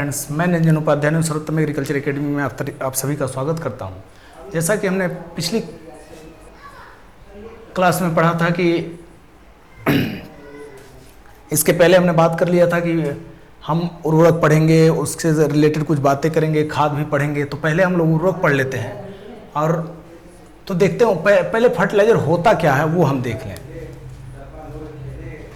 Friends, मैं निरंजन उपाध्याय सर्वोत्तम agriculture academy में आप सभी का स्वागत करता हूं। जैसा कि हमने पिछली क्लास में पढ़ा था कि इसके पहले हमने बात कर लिया था कि हम उर्वरक पढ़ेंगे, उससे रिलेटेड कुछ बातें करेंगे, खाद भी पढ़ेंगे। तो पहले हम लोग उर्वरक पढ़ लेते हैं और तो देखते हैं पहले फर्टिलाइजर होता क्या है वो हम देख लें।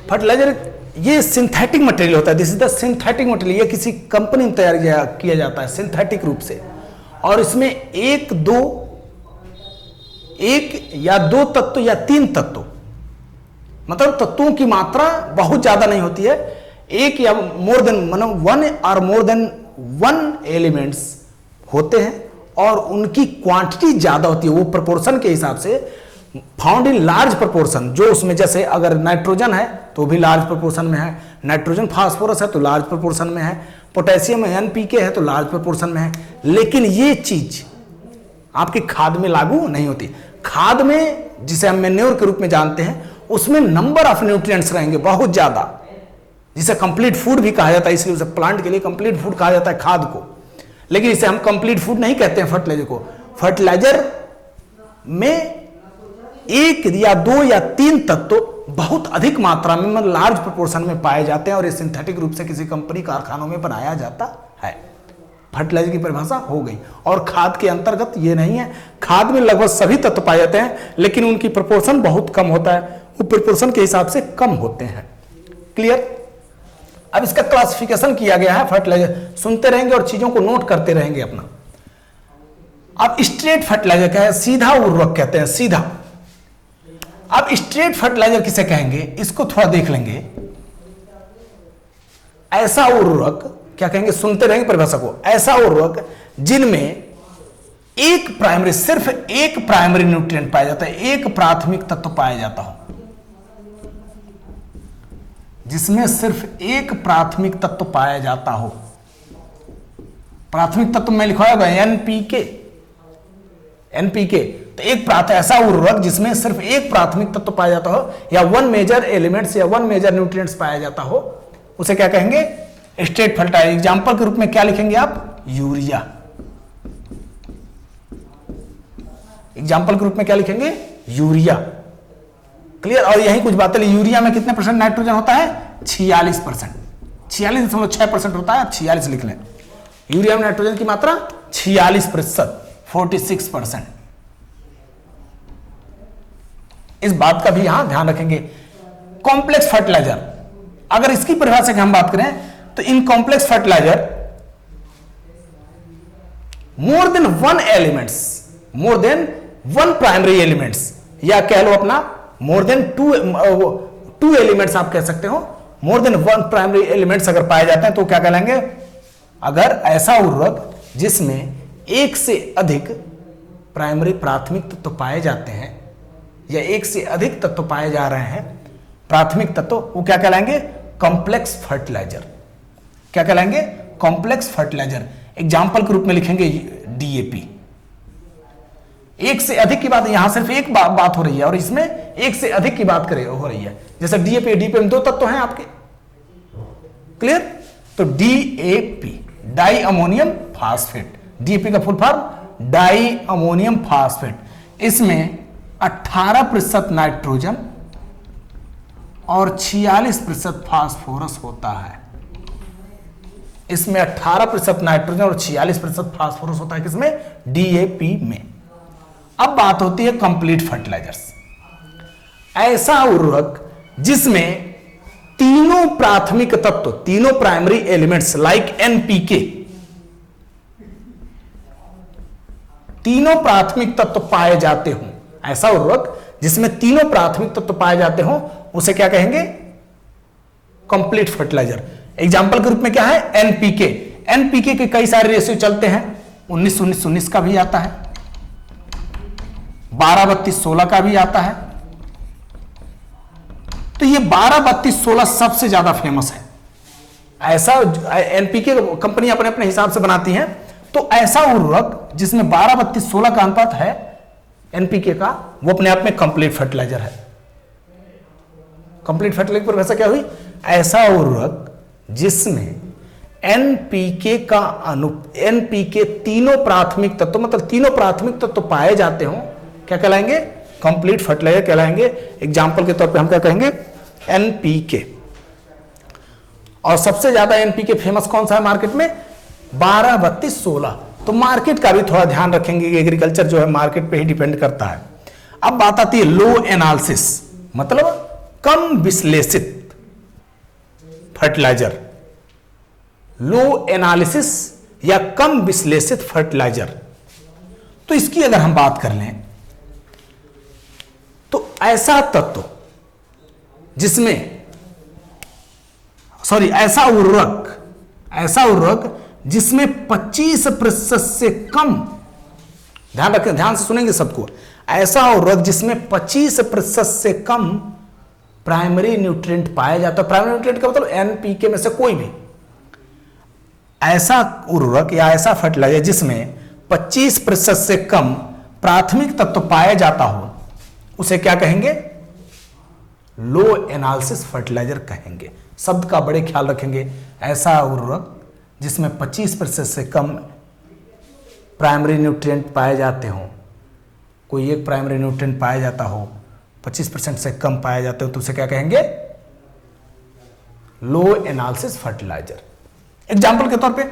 फर्टिलाइजर ये सिंथेटिक मटेरियल होता है। This is the synthetic material. ये किसी कंपनी में तैयार किया जाता है सिंथेटिक रूप से, और इसमें एक या दो तत्व या तीन तत्व, मतलब तत्वों की मात्रा बहुत ज्यादा नहीं होती है। एक या मोर देन मतलब वन और मोर देन वन एलिमेंट्स होते हैं और उनकी क्वांटिटी ज्यादा होती है। वो प्रोपोर्शन के हिसाब से फाउंड इन लार्ज प्रोपोर्शन, जो उसमें जैसे अगर नाइट्रोजन है तो भी लार्ज प्रोपोर्शन में है, नाइट्रोजन फास्फोरस है तो लार्ज प्रोपोर्शन में है, पोटेशियम एनपीके है तो लार्ज प्रोपोर्शन में है। लेकिन ये चीज आपकी खाद में लागू नहीं होती। खाद में, जिसे हम मैन्योर के रूप में जानते हैं, उसमें नंबर ऑफ न्यूट्रिएंट्स रहेंगे बहुत ज्यादा, जिसे कंप्लीट फूड भी कहा जाता है, इसलिए उसे प्लांट के लिए कंप्लीट फूड कहा जाता है खाद को। लेकिन इसे हम कंप्लीट फूड नहीं कहते हैं फर्टिलाइजर को। फर्टिलाइजर में एक या दो या तीन तत्व बहुत अधिक मात्रा में, मतलब लार्ज प्रोपोर्शन में पाए जाते हैं और ये सिंथेटिक रूप से किसी कंपनी कारखानों में बनाया जाता है। फर्टिलाइजर की परिभाषा हो गई। और खाद के अंतर्गत ये नहीं है। खाद में लगभग सभी तत्व पाए जाते हैं, लेकिन उनकी प्रोपोर्शन बहुत कम होता है, वो प्रोपोर्शन के हिसाब से कम होते हैं। क्लियर? अब इसका क्लासिफिकेशन किया गया है फर्टिलाइजर। सुनते रहेंगे और चीजों को नोट करते रहेंगे अपना। अब स्ट्रेट फर्टिलाइजर क्या है? सीधा उर्वरक कहते हैं, सीधा। अब स्ट्रेट फर्टिलाइजर किसे कहेंगे, इसको थोड़ा देख लेंगे। ऐसा उर्वरक क्या कहेंगे, सुनते रहेंगे परिभाषा को। ऐसा उर्वरक जिनमें एक प्राइमरी, सिर्फ एक प्राइमरी न्यूट्रिएंट पाया जाता है, एक प्राथमिक तत्व पाया जाता हो, जिसमें सिर्फ एक प्राथमिक तत्व पाया जाता हो। प्राथमिक तत्व में लिखा होगा एनपीके। तो एक ऐसा उर्वरक जिसमें सिर्फ एक प्राथमिक तत्व पाया जाता हो या वन मेजर एलिमेंट्स या वन मेजर न्यूट्रिएंट्स पाया जाता हो, उसे क्या कहेंगे? Straight fertiliser. एग्जांपल के रूप में क्या लिखेंगे आप? यूरिया। एग्जांपल के रूप में क्या लिखेंगे? यूरिया। क्लियर? और यही कुछ बातें। यूरिया में कितने परसेंट नाइट्रोजन होता है? 46%। 46.6% होता है, 46 लिख लें। यूरिया में नाइट्रोजन की मात्रा 46%, 46%। इस बात का भी यहां ध्यान रखेंगे। कॉम्प्लेक्स फर्टिलाइजर, अगर इसकी परिभाषा की हम बात करें तो इन complex fertiliser more than one elements, more than one primary elements, या कह लो अपना मोर देन टू एलिमेंट्स आप कह सकते हो। मोर देन वन प्राइमरी एलिमेंट्स अगर पाए जाते हैं तो क्या कहलाएंगे? अगर ऐसा उर्वरक जिसमें एक से अधिक प्राइमरी प्राथमिक तत्व पाए जाते हैं या एक से अधिक तत्व पाए जा रहे हैं प्राथमिक तत्व, वो क्या कहलाएंगे? Complex fertiliser. क्या कहलाएंगे? Complex fertiliser. एग्जाम्पल के रूप में लिखेंगे डीएपी। एक से अधिक की बात, यहां सिर्फ एक बात हो रही है और इसमें एक से अधिक की बात हो रही है। जैसे डीएपी में दो तत्व हैं आपके। क्लियर? तो DAP, di ammonium phosphate. DAP का full form di ammonium phosphate. इसमें 18% नाइट्रोजन और 46% फास्फोरस होता है। इसमें 18% नाइट्रोजन और 46% फास्फोरस होता है। किसमें? डीएपी में। अब बात होती है कंप्लीट फर्टिलाइजर्स। ऐसा उर्वरक जिसमें तीनों प्राथमिक तत्व, तीनों प्राइमरी एलिमेंट्स लाइक एनपीके, तीनों प्राथमिक तत्व पाए जाते हों। ऐसा उर्वरक जिसमें तीनों प्राथमिक तत्व पाए जाते हों, उसे क्या कहेंगे? Complete fertiliser. एग्जाम्पल के रूप में क्या है? एनपीके। एनपीके के कई सारे रेशियो चलते हैं। 19-19-19 का भी आता है, 12-32-16 का भी आता है। तो ये 12-32-16 सबसे ज्यादा फेमस है। ऐसा एनपीके कंपनी अपने अपने हिसाब से बनाती है। तो ऐसा उर्वरक जिसमें 12-32-16 का अनुपात है एनपीके का, वो अपने आप में कंप्लीट फर्टिलाइजर है। कंप्लीट फर्टिलाइजर पर वैसा क्या हुई? ऐसा उर्वरक जिसमें एनपीके का एनपीके तीनों प्राथमिक तत्व, मतलब तीनों प्राथमिक तत्व पाए जाते हो, क्या कहलाएंगे? कंप्लीट फर्टिलाइजर कहलाएंगे। एग्जाम्पल के तौर पे हम क्या कहेंगे? एनपीके। और सबसे ज्यादा एनपीके फेमस कौन सा है मार्केट में? 12, 32, 16। तो मार्केट का भी थोड़ा ध्यान रखेंगे कि एग्रीकल्चर जो है मार्केट पे ही डिपेंड करता है। अब बात आती है लो एनालिसिस, मतलब कम विश्लेषित फर्टिलाइजर। लो एनालिसिस या कम विश्लेषित फर्टिलाइजर, तो इसकी अगर हम बात कर लें तो ऐसा तत्व जिसमें ऐसा उर्वरक जिसमें 25% से कम, ध्यान रखें, ध्यान से सुनेंगे सबको, ऐसा उर्वरक जिसमें 25% से कम प्राइमरी न्यूट्रिएंट पाया जाता है। प्राइमरी न्यूट्रिएंट का मतलब एनपीके में से कोई भी ऐसा उर्वरक या ऐसा फर्टिलाइजर जिसमें 25% से कम प्राथमिक तत्व पाया जाता हो, उसे क्या कहेंगे? लो एनालिसिस फर्टिलाइजर कहेंगे। शब्द का बड़े ख्याल रखेंगे। ऐसा उर्वरक जिसमें 25% से कम प्राइमरी न्यूट्रिएंट पाए जाते हो, कोई एक प्राइमरी न्यूट्रिएंट पाया जाता हो, 25% से कम पाए जाते हो, तो उसे क्या कहेंगे? लो एनालिसिस फर्टिलाइजर। एग्जाम्पल के तौर पे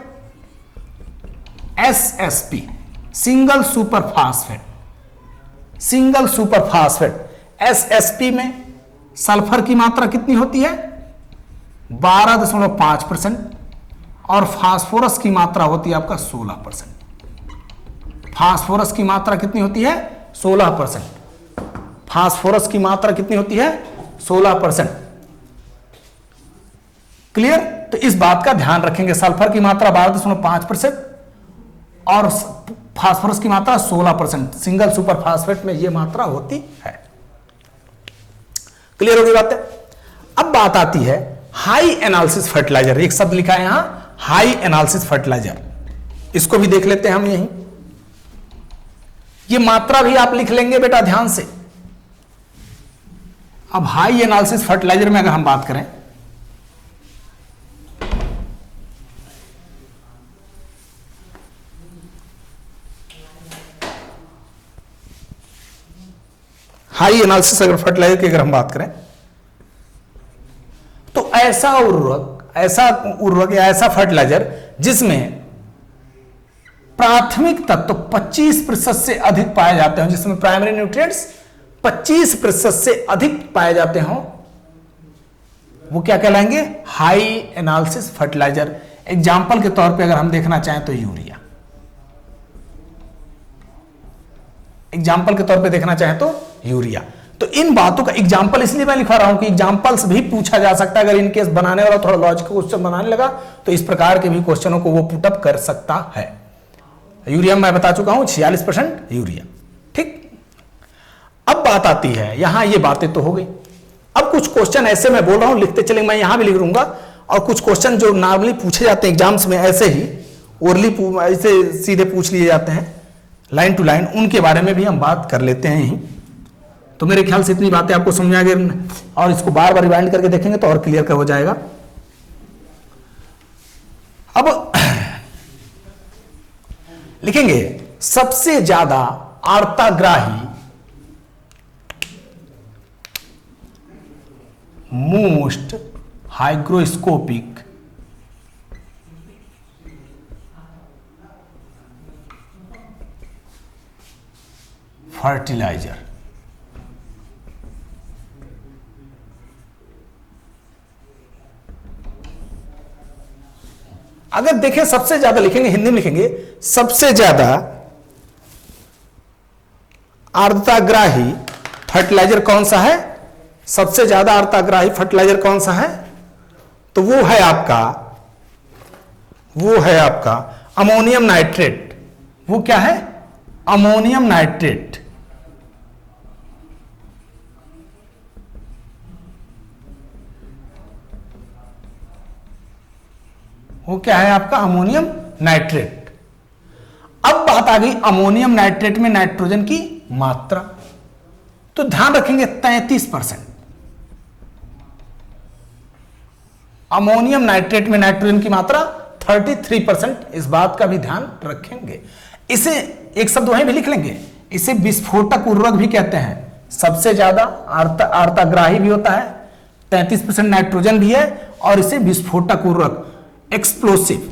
SSP, single super phosphate. SSP में सल्फर की मात्रा कितनी होती है? 12.5%। और फास्फोरस की मात्रा होती है आपका 16%। फास्फोरस की मात्रा कितनी होती है? 16%। फास्फोरस की मात्रा कितनी होती है? 16%। क्लियर? तो इस बात का ध्यान रखेंगे, सल्फर की मात्रा 12.5% और फास्फोरस की मात्रा 16%। सिंगल सुपर फास्फेट में यह मात्रा होती है। क्लियर होगी बात है? अब बात आती है हाई एनालिसिस फर्टिलाइजर। एक शब्द लिखा है यहां, हाई एनालिसिस फर्टिलाइजर। इसको भी देख लेते हैं हम यहीं। ये मात्रा भी आप लिख लेंगे बेटा ध्यान से। अब हाई एनालिसिस फर्टिलाइजर में अगर हम बात करें, हाई एनालिसिस अगर फर्टिलाइजर की अगर हम बात करें, तो ऐसा उर्वरक या ऐसा फर्टिलाइजर जिसमें प्राथमिक तत्व 25% से अधिक पाए जाते हैं, जिसमें प्राइमरी न्यूट्रिएंट्स 25% से अधिक पाए जाते हों, वो क्या कहलाएंगे? High analysis fertiliser. एग्जाम्पल के तौर पे अगर हम देखना चाहें तो यूरिया। एग्जाम्पल के तौर पे देखना चाहें तो यूरिया। तो इन बातों का एग्जाम्पल इसलिए मैं लिखा रहा हूं कि एग्जाम्पल्स भी पूछा जा सकता है। अगर इनकेस बनाने वाला थोड़ा लॉजिकल क्वेश्चन बनाने लगा तो इस प्रकार के भी क्वेश्चनों को वो पुटअप कर सकता है। यूरिया मैं बता चुका हूं 46% यूरिया। ठीक, अब बात आती है, यहां ये बातें तो हो गई। अब कुछ क्वेश्चन ऐसे मैं बोल रहा हूं, लिखते चले, मैं यहां भी लिख लूंगा। और कुछ क्वेश्चन जो नॉर्मली पूछे जाते हैं एग्जाम्स में, ऐसे ही ओरली ऐसे सीधे पूछ लिए जाते हैं लाइन टू लाइन, उनके बारे में भी हम बात कर लेते हैं यहीं। तो मेरे ख्याल से इतनी बातें आपको समझ आ गई, और इसको बार बार रिवाइंड करके देखेंगे तो और क्लियर हो जाएगा। अब लिखेंगे सबसे ज्यादा आर्ताग्राही मोस्ट हाइग्रोस्कोपिक फर्टिलाइजर। अगर देखें सबसे ज्यादा लिखेंगे, हिंदी में लिखेंगे सबसे ज्यादा आर्द्रताग्राही फर्टिलाइजर कौन सा है? सबसे ज्यादा आर्द्रताग्राही फर्टिलाइजर कौन सा है? तो वो है आपका अमोनियम नाइट्रेट। वो क्या है? Ammonium nitrate. वो क्या है आपका? Ammonium nitrate. अब बात आ गई अमोनियम नाइट्रेट में नाइट्रोजन की मात्रा, तो ध्यान रखेंगे 33%। अमोनियम नाइट्रेट में नाइट्रोजन की मात्रा 33%, इस बात का भी ध्यान रखेंगे। इसे एक शब्द वहीं भी लिख लेंगे, इसे विस्फोटक उर्वरक भी कहते हैं। सबसे ज्यादा आर्ताग्राही भी होता है, 33% नाइट्रोजन भी है, और इसे विस्फोटक उर्वरक, एक्सप्लोसिव।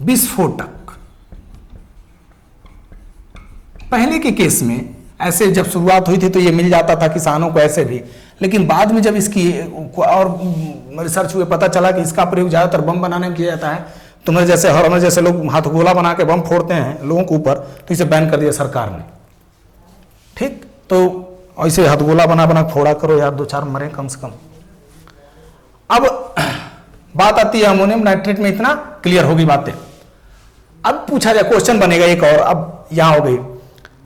विस्फोटक। पहले के केस में ऐसे जब शुरुआत हुई थी तो ये मिल जाता था किसानों को ऐसे भी, लेकिन बाद में जब इसकी और रिसर्च हुए पता चला कि इसका प्रयोग ज्यादातर बम बनाने में किया जाता है। तुम्हारे जैसे हमारे जैसे लोग हाथगोला बना के बम फोड़ते हैं लोगों के ऊपर, तो इसे बैन कर दिया सरकार ने। ठीक, तो ऐसे हाथगोला बना बना फोड़ा करो यार, 2-4 मरे कम से कम। अब बात आती है अमोनियम नाइट्रेट में, इतना क्लियर होगी बातें। अब पूछा जाए, क्वेश्चन बनेगा एक और, अब यहां हो गई,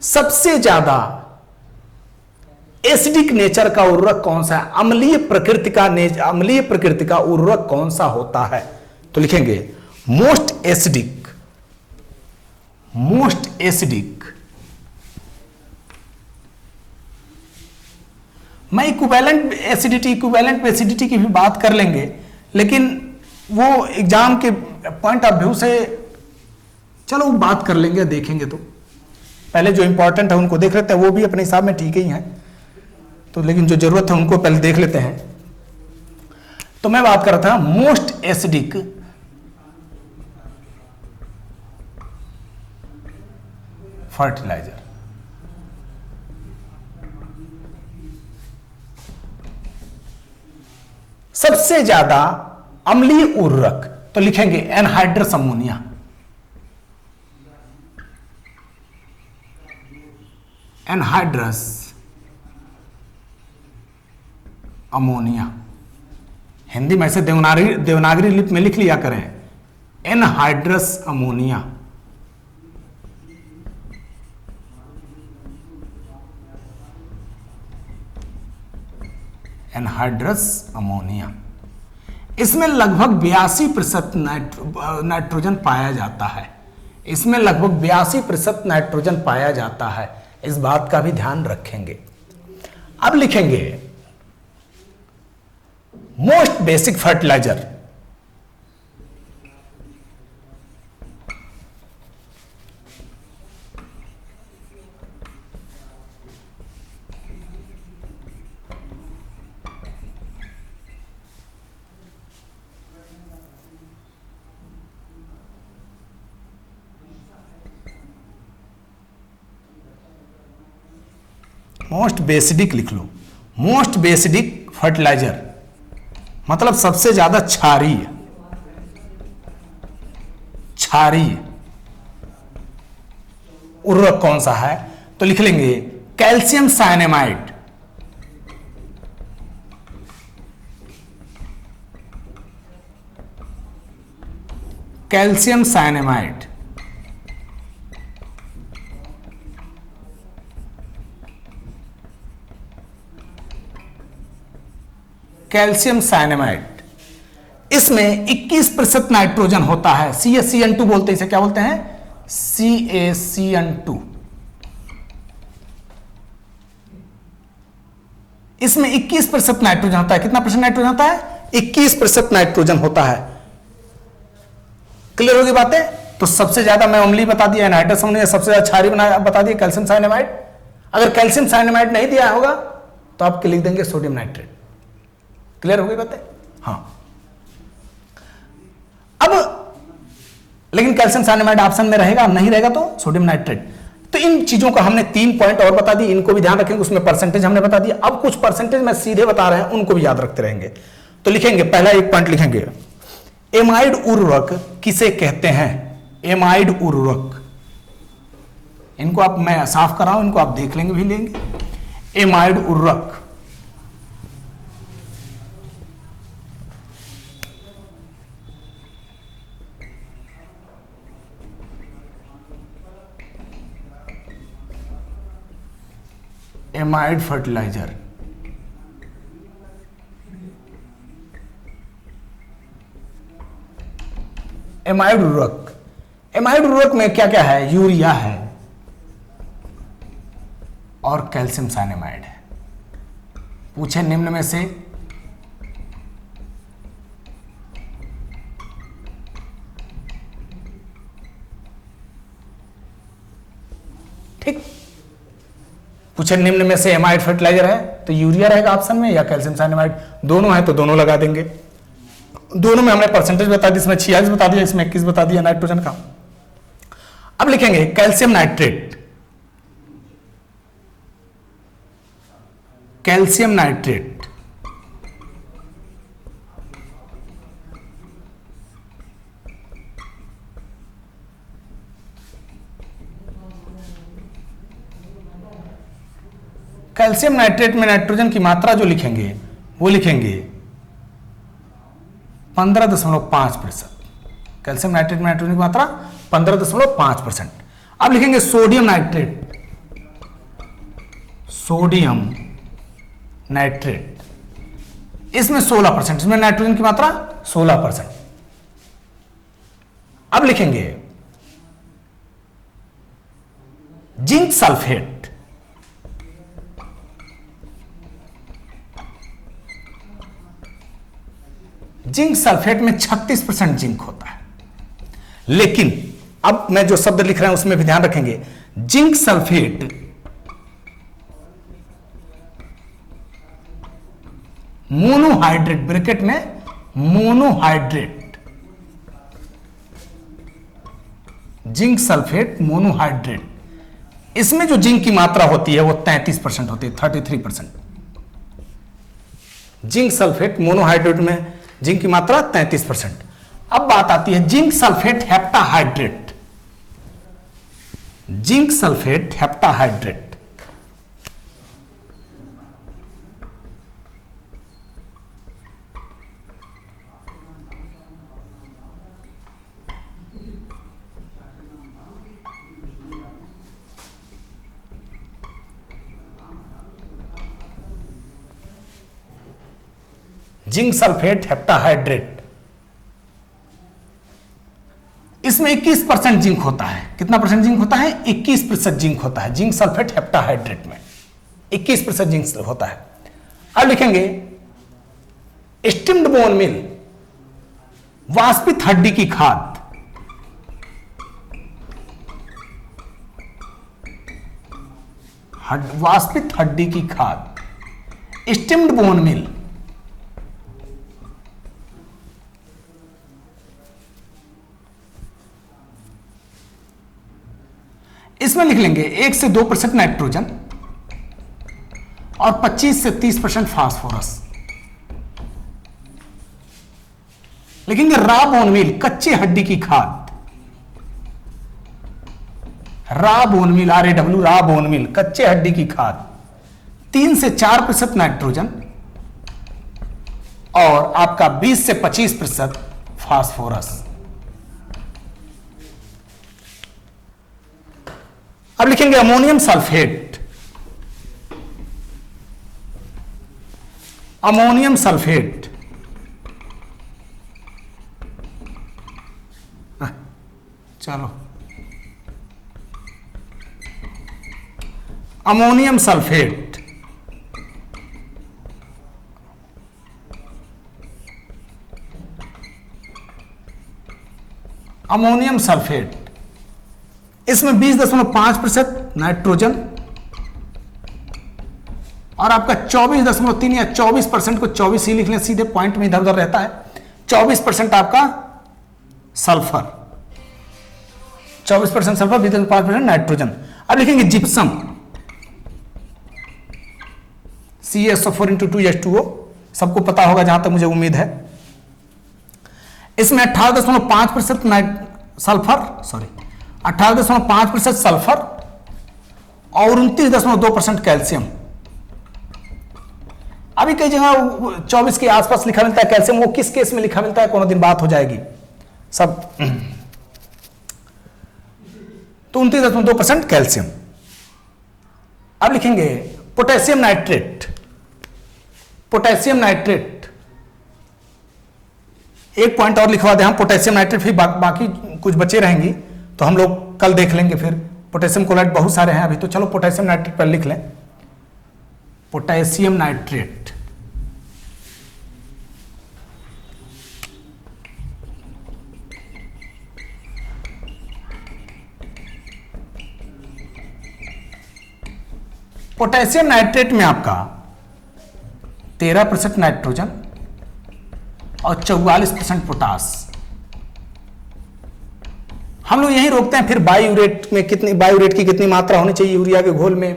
सबसे ज्यादा एसिडिक नेचर का उर्वरक कौन सा है, अम्लीय प्रकृति का उर्वरक कौन सा होता है? तो लिखेंगे मोस्ट एसिडिक। मैं इक्विवेलेंट एसिडिटी की भी बात कर लेंगे, लेकिन वो एग्जाम के पॉइंट ऑफ व्यू से चलो बात कर लेंगे, देखेंगे। तो पहले जो इंपॉर्टेंट है उनको देख लेते हैं, वो भी अपने हिसाब में ठीक ही हैं, तो लेकिन जो जरूरत है उनको पहले देख लेते हैं। तो मैं बात कर रहा था मोस्ट एसिडिक फर्टिलाइजर। सबसे ज्यादा अम्लीय उर्वरक, तो लिखेंगे anhydrous ammonia. Anhydrous ammonia, Hindi में ऐसे देवनागरी लिपि में लिख लिया करें, एनहाइड्रस अमोनिया। एनहाइड्रस अमोनिया, इसमें लगभग 82% नाइट्रोजन पाया जाता है। इसमें लगभग 82% नाइट्रोजन पाया जाता है, इस बात का भी ध्यान रखेंगे। अब लिखेंगे most basic fertilizer. Most basic लिख लो, मोस्ट बेसिक फर्टिलाइजर मतलब सबसे ज्यादा क्षारीय उर्वरक कौन सा है? तो लिख लेंगे calcium cyanamide. Calcium cyanamide, calcium cyanamide, इसमें 21% नाइट्रोजन होता है। CaCN2 बोलते हैं इसे, क्या बोलते हैं? CaCN2। इसमें 21% नाइट्रोजन होता है। कितना परसेंट नाइट्रोजन होता है? 21% नाइट्रोजन होता है। क्लियर होगी बातें? तो सबसे ज्यादा मैं अम्लीय बता दिया एनहाइड्रस अमोनिया, सबसे ज्यादा क्षारीय बता दिया कैल्शियम साइनेमाइड। अगर कैल्शियम साइनेमाइड नहीं दिया होगा तो आप लिख देंगे सोडियम नाइट्रेट। क्लियर हो गई बातें? हाँ। अब लेकिन कैल्शियम साइनेमाइड ऑप्शन में रहेगा, नहीं रहेगा तो सोडियम नाइट्रेट। तो इन चीजों का हमने 3 पॉइंट और बता दी, इनको भी ध्यान रखेंगे। उसमें परसेंटेज हमने बता दिया, अब कुछ परसेंटेज मैं सीधे बता रहे हैं, उनको भी याद रखते रहेंगे। तो लिखेंगे, पहला एक पॉइंट लिखेंगे, एमाइड उर्वरक किसे कहते हैं? एमाइड उर्वरक, इनको आप, मैं साफ कर रहा हूं, इनको आप देख लेंगे भी लेंगे। एमाइड उर्वरक एमाइड फर्टिलाइजर, एमाइड उर्वरक। एमाइड उर्वरक में क्या क्या है? यूरिया है, और कैल्शियम साइनामाइड है। पूछे निम्न में से ठीक, पूछे निम्न में से एमाइड फर्टिलाइजर है तो यूरिया रहेगा ऑप्शन में या कैल्शियम साइनामाइड, दोनों है तो दोनों लगा देंगे। दोनों में हमने परसेंटेज बता दी, इसमें 46 बता दिया, इसमें 21 बता दिया नाइट्रोजन का। अब लिखेंगे calcium nitrate, calcium nitrate calcium nitrate में नाइट्रोजन की मात्रा जो लिखेंगे वो लिखेंगे 15.5%। कैल्शियम नाइट्रेट में नाइट्रोजन की मात्रा 15.5%। अब लिखेंगे सोडियम नाइट्रेट, सोडियम नाइट्रेट, इसमें 16%, इसमें नाइट्रोजन की मात्रा 16%। अब लिखेंगे जिंक सल्फेट, जिंक सल्फेट में 36% जिंक होता है। लेकिन अब मैं जो शब्द लिख रहा हूं उसमें भी ध्यान रखेंगे, जिंक सल्फेट मोनोहाइड्रेट, ब्रैकेट में मोनोहाइड्रेट, जिंक सल्फेट मोनोहाइड्रेट, इसमें जो जिंक की मात्रा होती है वो 33% होती है, 33%। जिंक सल्फेट मोनोहाइड्रेट में जिंक की मात्रा 33%। अब बात आती है zinc sulphate heptahydrate, zinc sulphate heptahydrate, zinc sulphate heptahydrate, इसमें 21% जिंक होता है। कितना परसेंट जिंक होता है? 21% जिंक होता है जिंक सल्फेट हेप्टाहाइड्रेट में, 21% जिंक होता है। अब लिखेंगे स्टिम्ड बोन मिल, वाष्पित हड्डी की खाद, वाष्पित हड्डी की खाद, स्टिम्ड बोन मिल, इसमें लिख लेंगे 1 से 2% नाइट्रोजन और 25 से 30% फास्फोरस। लिखेंगे रा बोन मील, कच्चे हड्डी की खाद, रा बोन मील, RAW, रा बोन मील, कच्चे हड्डी की खाद, 3 से 4% नाइट्रोजन और आपका 20 से 25% फास्फोरस। अब लिखेंगे अमोनियम सल्फेट, अमोनियम सल्फेट, चलो अमोनियम सल्फेट, अमोनियम सल्फेट, इसमें 20.5% नाइट्रोजन और आपका 24.3 या 24% को 24 ही लिख लें, सीधे पॉइंट में इधर उधर रहता है। 24% आपका सल्फर, 24% सल्फर, 20.5% नाइट्रोजन। अब लिखेंगे जिप्सम, CaSO4 × 2H2O, सबको पता होगा जहां तक मुझे उम्मीद है। इसमें 18.5% सल्फर, सॉरी 18.5% सल्फर और 29.2% कैल्शियम। अभी कई जगह 24 के आसपास लिखा मिलता है कैल्शियम, वो किस केस में लिखा मिलता है कोनो दिन बात हो जाएगी सब। तो 29.2% कैल्शियम। अब लिखेंगे पोटेशियम नाइट्रेट, पोटेशियम नाइट्रेट, एक पॉइंट और लिखवा दें हम पोटेशियम नाइट्रेट, फिर बाकी कुछ बचे रहेंगी तो हम लोग कल देख लेंगे। फिर पोटेशियम क्लोराइड बहुत सारे हैं अभी, तो चलो पोटेशियम नाइट्रेट पर लिख लें। पोटेशियम नाइट्रेट, पोटेशियम नाइट्रेट में आपका 13% नाइट्रोजन और 44% पोटास। हम लोग यही रोकते हैं। फिर बायोरेट में कितनी, बायोरेट की कितनी मात्रा होनी चाहिए यूरिया के घोल में,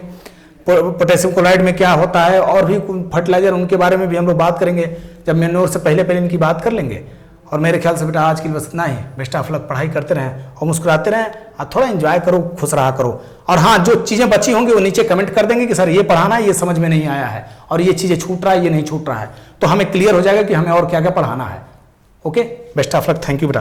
पोटेशियम क्लोराइड में क्या होता है, और भी फर्टिलाइजर उनके बारे में भी हम लोग बात करेंगे जब मैन्योर से पहले इनकी बात कर लेंगे। और मेरे ख्याल से बेटा आज के लिए बस इतना ही। बेस्ट ऑफ लक, पढ़ाई करते रहें और मुस्कुराते रहें और थोड़ा एंजॉय करो, खुश रहा करो। और हाँ, जो चीज़ें बची होंगी वो नीचे कमेंट कर देंगे कि सर ये पढ़ाना है, ये समझ में नहीं आया है, और ये चीज़ें छूट रहा है, ये नहीं छूट रहा है, तो हमें क्लियर हो जाएगा कि हमें और क्या क्या पढ़ाना है। Okay, best of luck, thank you बेटा।